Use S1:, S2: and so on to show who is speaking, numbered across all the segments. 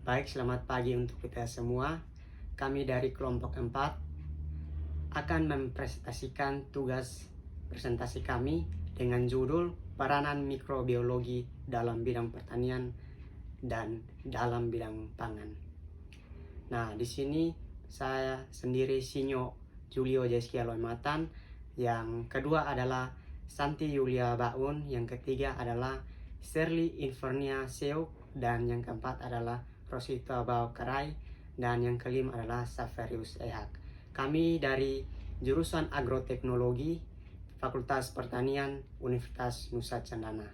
S1: Baik, selamat pagi untuk kita semua. Kami dari kelompok 4 akan mempresentasikan tugas presentasi kami dengan judul Peranan Mikrobiologi dalam Bidang Pertanian dan dalam Bidang Pangan. Nah, di sini saya sendiri Sinyo Julio Jeskia Loimatan, yang kedua adalah Santi Yulia Baun, yang ketiga adalah Shirley Invernia Seuk, dan yang keempat adalah Rosita Baukarai, dan yang kelima adalah Saverius Ehak. Kami dari jurusan Agroteknologi, Fakultas Pertanian, Universitas Nusa Cendana.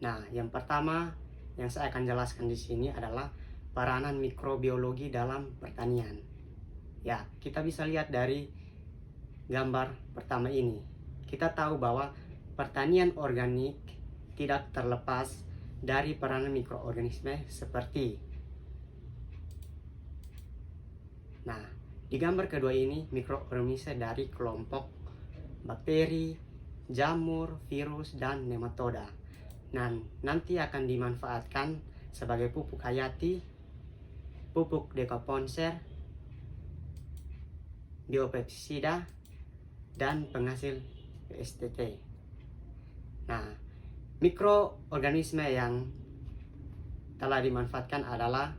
S1: Nah, yang pertama yang saya akan jelaskan di sini adalah peranan mikrobiologi dalam pertanian. Ya, kita bisa lihat dari gambar pertama ini. Kita tahu bahwa pertanian organik tidak terlepas dari peranan mikroorganisme seperti. Nah, di gambar kedua ini mikroorganisme dari kelompok bakteri, jamur, virus, dan nematoda. Nah, nanti akan dimanfaatkan sebagai pupuk hayati, pupuk dekoponser, biopestisida, dan penghasil PSTT. Nah, mikroorganisme yang telah dimanfaatkan adalah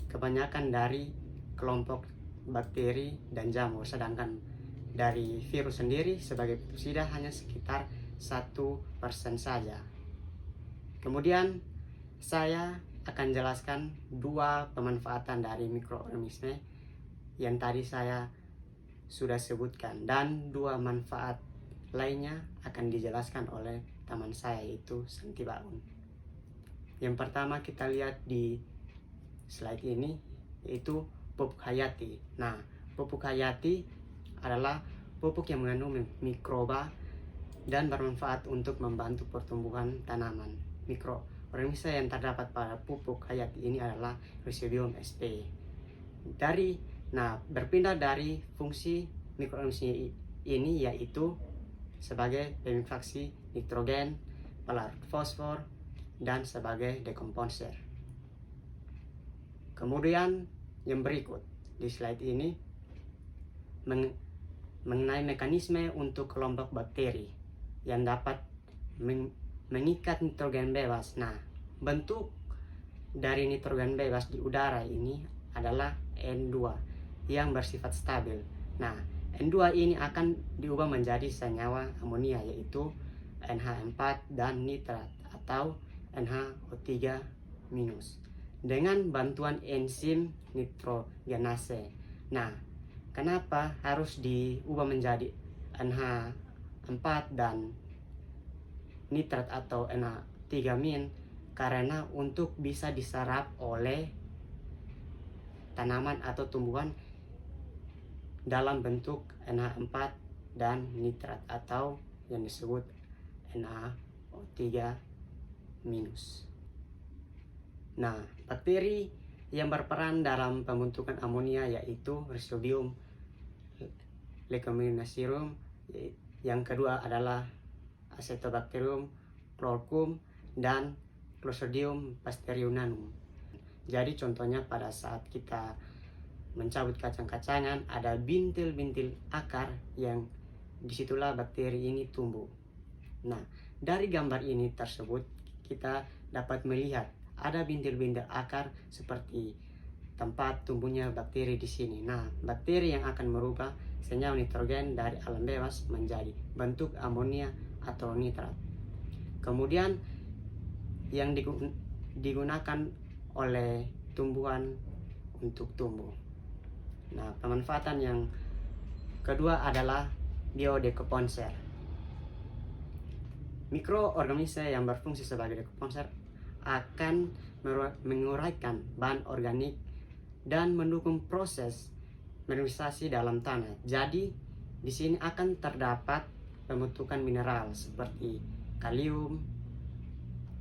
S1: kebanyakan dari kelompok bakteri dan jamur, sedangkan dari virus sendiri sebagai pestisida hanya sekitar 1% saja. Kemudian saya akan jelaskan dua pemanfaatan dari mikroorganisme yang tadi saya sudah sebutkan, dan dua manfaat lainnya akan dijelaskan oleh teman saya, yaitu Santi Baun. Yang pertama kita lihat di slide ini, yaitu pupuk hayati. Nah, pupuk hayati adalah pupuk yang mengandung mikroba dan bermanfaat untuk membantu pertumbuhan tanaman. Mikroorganisme yang terdapat pada pupuk hayati ini adalah Rhizobium sp. Berpindah dari fungsi mikroorganisme ini, yaitu sebagai pemikrasi nitrogen, pelarut fosfor, dan sebagai dekomposer. Kemudian yang berikut di slide ini mengenai mekanisme untuk kelompok bakteri yang dapat mengikat nitrogen bebas. Nah, bentuk dari nitrogen bebas di udara ini adalah N2 yang bersifat stabil. Nah, N2 ini akan diubah menjadi senyawa amonia, yaitu NH4 dan nitrat atau NH O3- dengan bantuan enzim nitrogenase. Nah, kenapa harus diubah menjadi NH4 dan nitrat atau NH3-? Karena untuk bisa diserap oleh tanaman atau tumbuhan dalam bentuk NH4 dan nitrat atau yang disebut NaO3-. Nah, bakteri yang berperan dalam pembentukan amonia yaitu Rhizobium leguminosarum, yang kedua adalah Acetobacterium chloricum, dan Clostridium pasterianum. Jadi contohnya pada saat kita mencabut kacang-kacangan, ada bintil-bintil akar yang disitulah bakteri ini tumbuh. Nah, dari gambar ini tersebut kita dapat melihat ada bintil-bintil akar seperti tempat tumbuhnya bakteri di sini. Nah, bakteri yang akan merubah senyawa nitrogen dari alam bebas menjadi bentuk amonia atau nitrat. Kemudian yang digunakan oleh tumbuhan untuk tumbuh. Nah, pemanfaatan yang kedua adalah biodekomposer. Mikroorganisme yang berfungsi sebagai dekomposer akan menguraikan bahan organik dan mendukung proses mineralisasi dalam tanah. Jadi, di sini akan terdapat pembentukan mineral seperti kalium,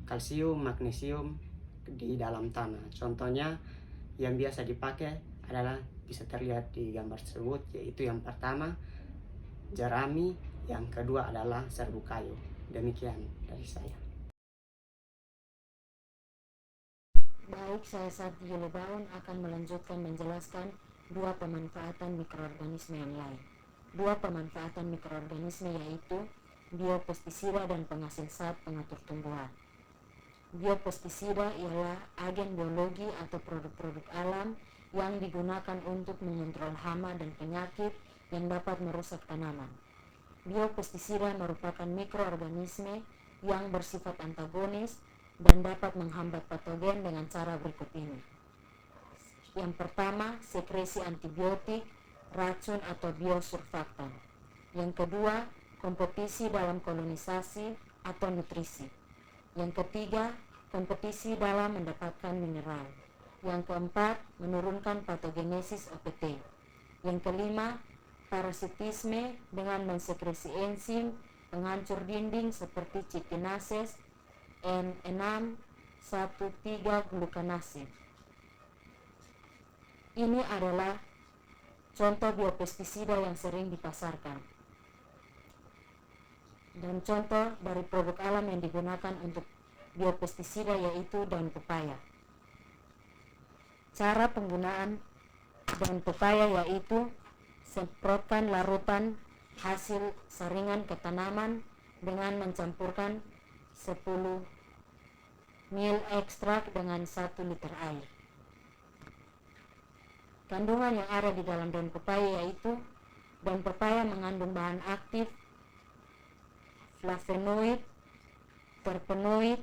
S1: kalsium, magnesium di dalam tanah. Contohnya yang biasa dipakai adalah bisa terlihat di gambar tersebut, yaitu yang pertama jerami, yang kedua adalah serbuk kayu. Demikian dari saya.
S2: Baik, saya Sarti Yulibaun akan melanjutkan menjelaskan dua pemanfaatan mikroorganisme yang lain. Dua pemanfaatan mikroorganisme yaitu biopestisida dan penghasil zat pengatur tumbuhan. Biopestisida ialah agen biologi atau produk-produk alam yang digunakan untuk mengontrol hama dan penyakit yang dapat merusak tanaman. Biopestisida merupakan mikroorganisme yang bersifat antagonis dan dapat menghambat patogen dengan cara berikut ini. Yang pertama, sekresi antibiotik, racun atau biosurfaktan. Yang kedua, kompetisi dalam kolonisasi atau nutrisi. Yang ketiga, kompetisi dalam mendapatkan mineral. Yang keempat, menurunkan patogenesis OPT. Yang kelima, parasitisme dengan mensekresi enzim penghancur dinding seperti chitinases, N6-1,3-glukanase. Ini adalah contoh biopestisida yang sering dipasarkan dan contoh dari produk alam yang digunakan untuk biopestisida yaitu daun pepaya. Cara penggunaan daun pepaya yaitu semprotkan larutan hasil saringan ke tanaman dengan mencampurkan 10 ml ekstrak dengan 1 liter air. Kandungan yang ada di dalam daun pepaya yaitu daun pepaya mengandung bahan aktif flavonoid, terpenoid,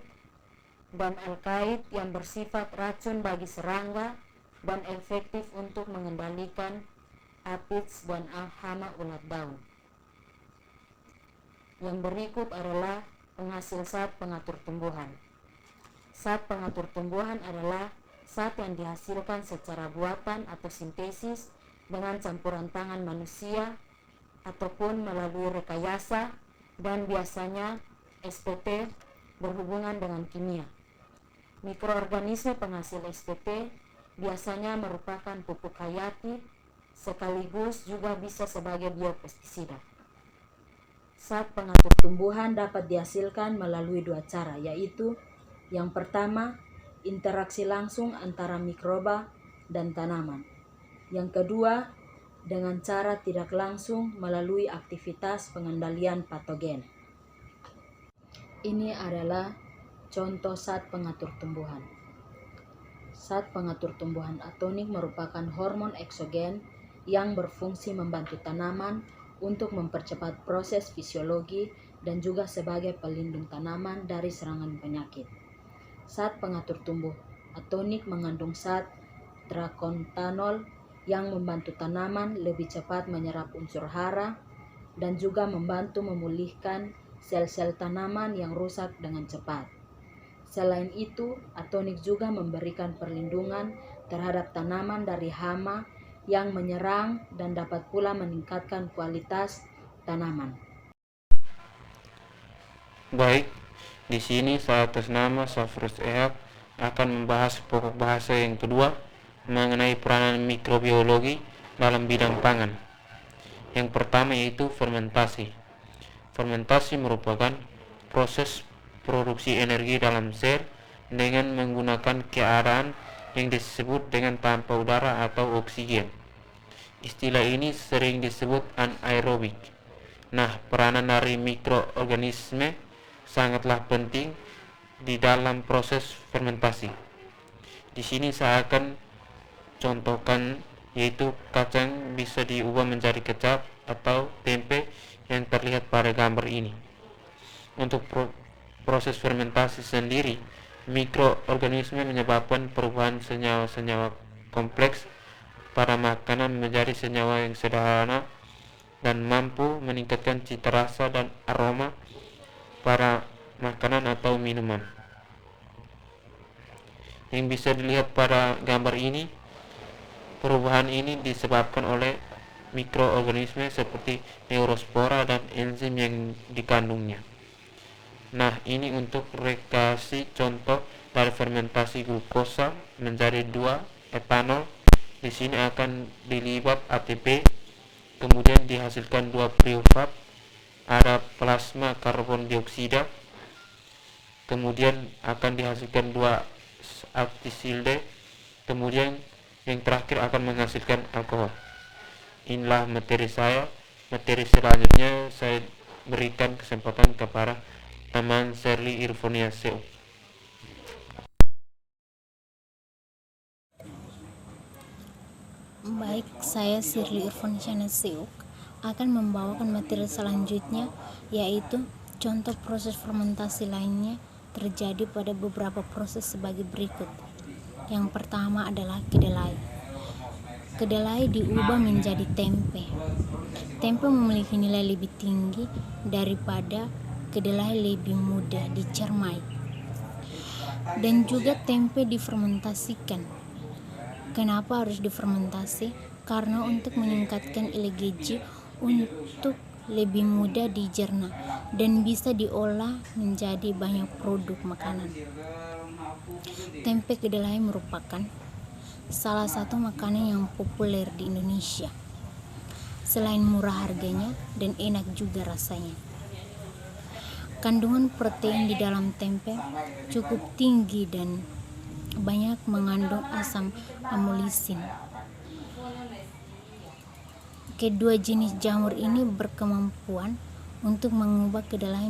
S2: dan alkaloid yang bersifat racun bagi serangga dan efektif untuk mengendalikan aphids dan hama ulat daun. Yang berikut adalah penghasil zat pengatur tumbuhan. Zat pengatur tumbuhan adalah zat yang dihasilkan secara buatan atau sintesis dengan campuran tangan manusia ataupun melalui rekayasa dan biasanya SPP berhubungan dengan kimia. Mikroorganisme penghasil SPP biasanya merupakan pupuk hayati sekaligus juga bisa sebagai biopestisida. Zat pengatur tumbuhan dapat dihasilkan melalui dua cara, yaitu yang pertama, interaksi langsung antara mikroba dan tanaman. Yang kedua, dengan cara tidak langsung melalui aktivitas pengendalian patogen. Ini adalah contoh zat pengatur tumbuhan. Zat pengatur tumbuhan atonik merupakan hormon eksogen yang berfungsi membantu tanaman untuk mempercepat proses fisiologi dan juga sebagai pelindung tanaman dari serangan penyakit. Zat pengatur tumbuh atonik mengandung zat trakontanol yang membantu tanaman lebih cepat menyerap unsur hara dan juga membantu memulihkan sel-sel tanaman yang rusak dengan cepat. Selain itu, atonik juga memberikan perlindungan terhadap tanaman dari hama yang menyerang dan dapat pula meningkatkan kualitas tanaman.
S3: Baik, di sini saya atas nama Safrus Ehab akan membahas pokok bahasa yang kedua mengenai peranan mikrobiologi dalam bidang pangan. Yang pertama yaitu fermentasi. Fermentasi merupakan proses produksi energi dalam sel dengan menggunakan keadaan yang disebut dengan tanpa udara atau oksigen. Istilah ini sering disebut anaerobik. Nah, peranan dari mikroorganisme sangatlah penting di dalam proses fermentasi. Di sini saya akan contohkan yaitu kacang bisa diubah menjadi kecap atau tempe yang terlihat pada gambar ini. Untuk proses fermentasi sendiri, mikroorganisme menyebabkan perubahan senyawa-senyawa kompleks pada makanan menjadi senyawa yang sederhana dan mampu meningkatkan cita rasa dan aroma pada makanan atau minuman. Yang bisa dilihat pada gambar ini, perubahan ini disebabkan oleh mikroorganisme seperti neurospora dan enzim yang dikandungnya. Nah, ini untuk rekasi contoh dari fermentasi glukosa menjadi 2-etanol. Di sini akan dilibat ATP, kemudian dihasilkan 2 piruvat, ada plasma karbon dioksida, kemudian akan dihasilkan 2 Acticilde, kemudian yang terakhir akan menghasilkan alkohol. Inilah materi saya. Materi selanjutnya saya berikan kesempatan kepada teman Shirley Irfonia Seok.
S4: Baik, saya Shirley Irfonia Seok akan membawakan materi selanjutnya, yaitu contoh proses fermentasi lainnya terjadi pada beberapa proses sebagai berikut. Yang pertama adalah kedelai. Kedelai diubah menjadi tempe. Tempe memiliki nilai lebih tinggi daripada kedelai, lebih mudah dicernai. Dan juga tempe difermentasikan. Kenapa harus difermentasi? Karena untuk meningkatkan LGG untuk lebih mudah dicerna dan bisa diolah menjadi banyak produk makanan. Tempe kedelai merupakan salah satu makanan yang populer di Indonesia. Selain murah harganya dan enak juga rasanya. Kandungan protein di dalam tempe cukup tinggi dan banyak mengandung asam amylisin. Kedua jenis jamur ini berkemampuan untuk mengubah kedelai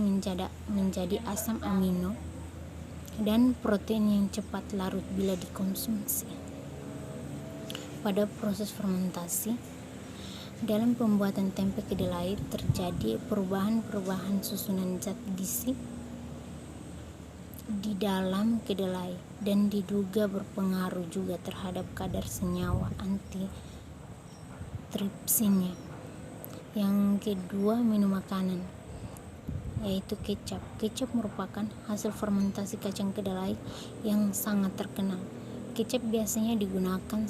S4: menjadi asam amino dan protein yang cepat larut bila dikonsumsi. Pada proses fermentasi, dalam pembuatan tempe kedelai terjadi perubahan susunan zat gizi di dalam kedelai dan diduga berpengaruh juga terhadap kadar senyawa antitripsinnya. Yang kedua, menu makanan, yaitu kecap. Kecap merupakan hasil fermentasi kacang kedelai yang sangat terkenal. Kecap biasanya digunakan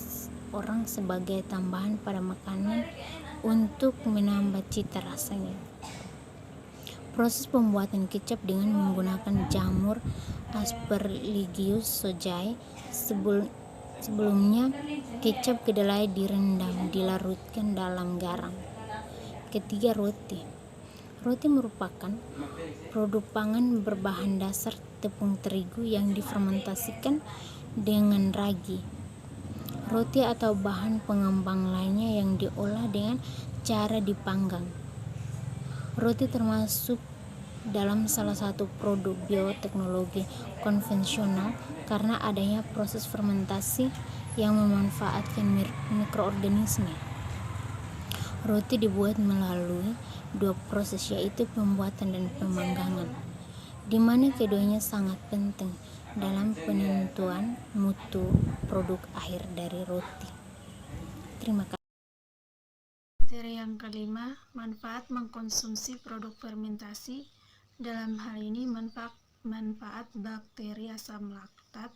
S4: orang sebagai tambahan pada makanan untuk menambah cita rasanya. Proses pembuatan kecap dengan menggunakan jamur Aspergillus sojae. Sebelumnya, kecap kedelai direndam, dilarutkan dalam garam. Ketiga, roti. Roti merupakan produk pangan berbahan dasar tepung terigu yang difermentasikan dengan ragi. Roti atau bahan pengembang lainnya yang diolah dengan cara dipanggang. Roti termasuk dalam salah satu produk bioteknologi konvensional karena adanya proses fermentasi yang memanfaatkan mikroorganisme. Roti dibuat melalui dua proses, yaitu pembuatan dan pemanggangan, di mana keduanya sangat penting dalam penentuan mutu produk akhir dari roti. Terima kasih.
S5: Materi yang kelima, manfaat mengkonsumsi produk fermentasi. Dalam hal ini manfaat bakteri asam laktat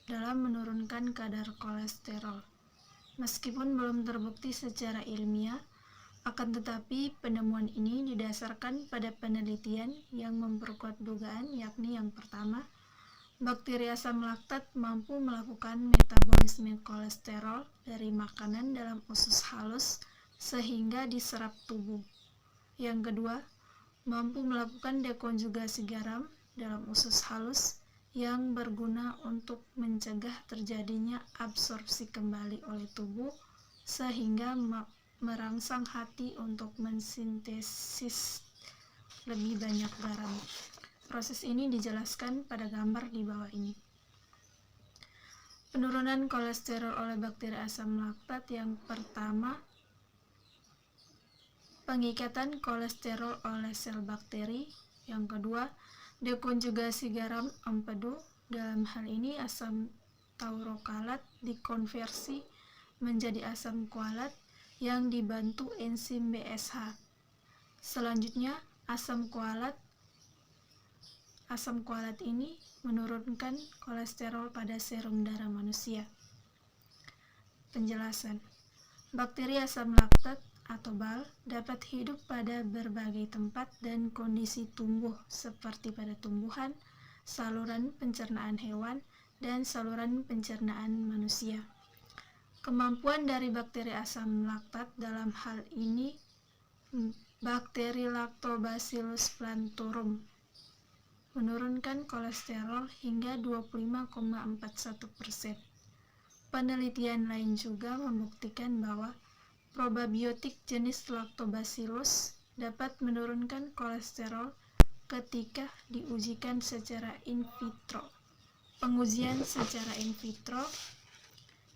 S5: dalam menurunkan kadar kolesterol. Meskipun belum terbukti secara ilmiah, akan tetapi penemuan ini didasarkan pada penelitian yang memperkuat dugaan, yakni yang pertama, bakteri asam laktat mampu melakukan metabolisme kolesterol dari makanan dalam usus halus sehingga diserap tubuh. Yang kedua, mampu melakukan dekonjugasi garam dalam usus halus yang berguna untuk mencegah terjadinya absorpsi kembali oleh tubuh sehingga merangsang hati untuk mensintesis lebih banyak garam. Proses ini dijelaskan pada gambar di bawah ini. Penurunan kolesterol oleh bakteri asam laktat. Yang pertama, pengikatan kolesterol oleh sel bakteri. Yang kedua, dekonjugasi garam empedu. Dalam hal ini asam taurokalat dikonversi menjadi asam kualat yang dibantu enzim BSH. Selanjutnya, asam kualat ini menurunkan kolesterol pada serum darah manusia. Penjelasan. Bakteri asam laktat atau BAL dapat hidup pada berbagai tempat dan kondisi tumbuh seperti pada tumbuhan, saluran pencernaan hewan, dan saluran pencernaan manusia. Kemampuan dari bakteri asam laktat dalam hal ini bakteri Lactobacillus plantarum menurunkan kolesterol hingga 25,41%. Penelitian lain juga membuktikan bahwa probiotik jenis Lactobacillus dapat menurunkan kolesterol ketika diujikan secara in vitro. Pengujian secara in vitro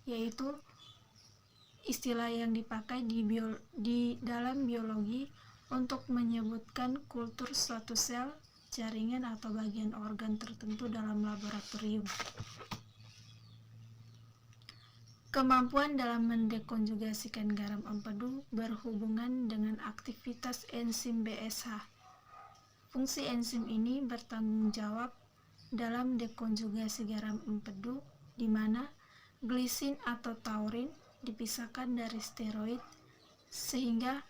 S5: yaitu istilah yang dipakai di dalam biologi untuk menyebutkan kultur suatu sel, jaringan atau bagian organ tertentu dalam laboratorium. Kemampuan dalam mendekonjugasikan garam empedu berhubungan dengan aktivitas enzim BSH. Fungsi enzim ini bertanggung jawab dalam dekonjugasi garam empedu, di mana glisin atau taurin dipisahkan dari steroid sehingga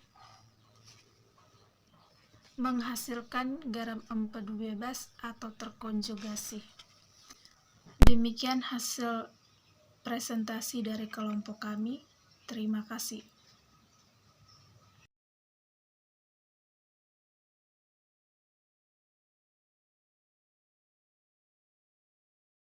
S5: menghasilkan garam empedu bebas atau terkonjugasi. Demikian hasil presentasi dari kelompok kami. Terima kasih.